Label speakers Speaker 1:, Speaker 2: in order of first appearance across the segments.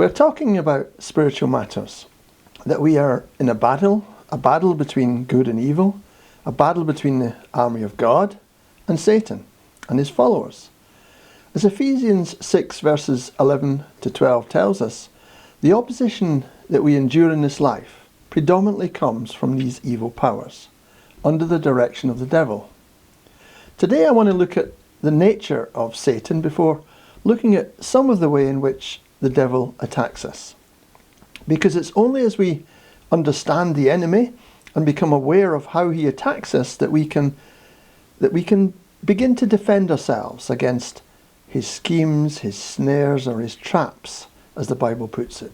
Speaker 1: We're talking about spiritual matters, that we are in a battle between good and evil, a battle between the army of God and Satan and his followers. As Ephesians 6 verses 11 to 12 tells us, the opposition that we endure in this life predominantly comes from these evil powers, under the direction of the devil. Today I want to look at the nature of Satan before looking at some of the way in which the devil attacks us. Because it's only as we understand the enemy and become aware of how he attacks us that we can begin to defend ourselves against his schemes, his snares, or his traps, as the Bible puts it.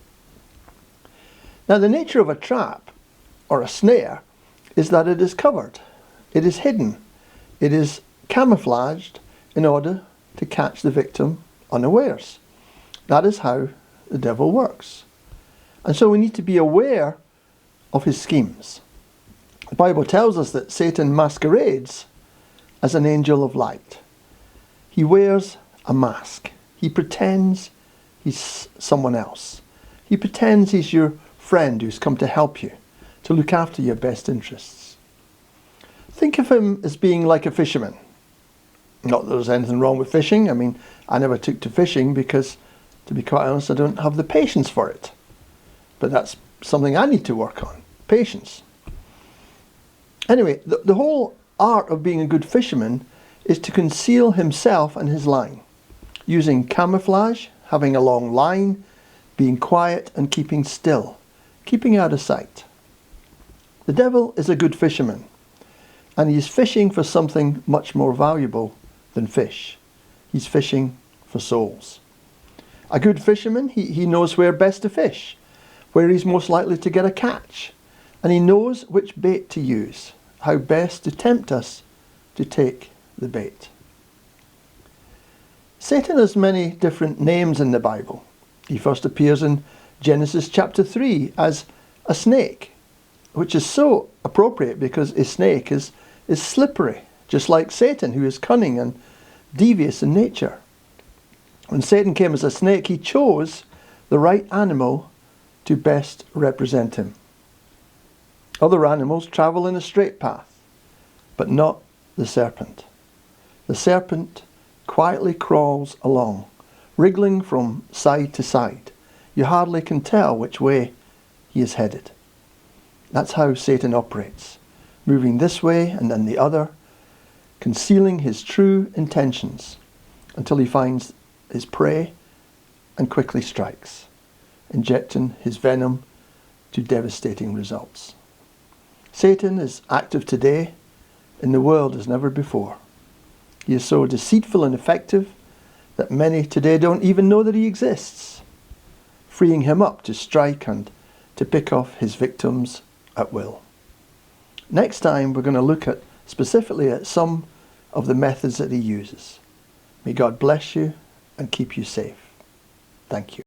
Speaker 1: Now, the nature of a trap or a snare is that it is covered, it is hidden, it is camouflaged in order to catch the victim unawares. That is how the devil works. And so we need to be aware of his schemes. The Bible tells us that Satan masquerades as an angel of light. He wears a mask. He pretends he's someone else. He pretends he's your friend who's come to help you, to look after your best interests. Think of him as being like a fisherman. Not that there's anything wrong with fishing. I mean, I never took to fishing because, to be quite honest, I don't have the patience for it. But that's something I need to work on, patience. Anyway, the whole art of being a good fisherman is to conceal himself and his line, using camouflage, having a long line, being quiet and keeping still, keeping out of sight. The devil is a good fisherman, and he is fishing for something much more valuable than fish. He's fishing for souls. A good fisherman, he knows where best to fish, where he's most likely to get a catch, and he knows which bait to use, how best to tempt us to take the bait. Satan has many different names in the Bible. He first appears in Genesis chapter 3 as a snake, which is so appropriate because a snake is slippery, just like Satan, who is cunning and devious in nature. When Satan came as a snake, he chose the right animal to best represent him. Other animals travel in a straight path, but not the serpent. The serpent quietly crawls along, wriggling from side to side. You hardly can tell which way he is headed. That's how Satan operates, moving this way and then the other, concealing his true intentions until he finds his prey and quickly strikes, injecting his venom to devastating results. Satan is active today in the world as never before. He is so deceitful and effective that many today don't even know that he exists, freeing him up to strike and to pick off his victims at will. Next time we're going to look at specifically at some of the methods that he uses. May God bless you and keep you safe. Thank you.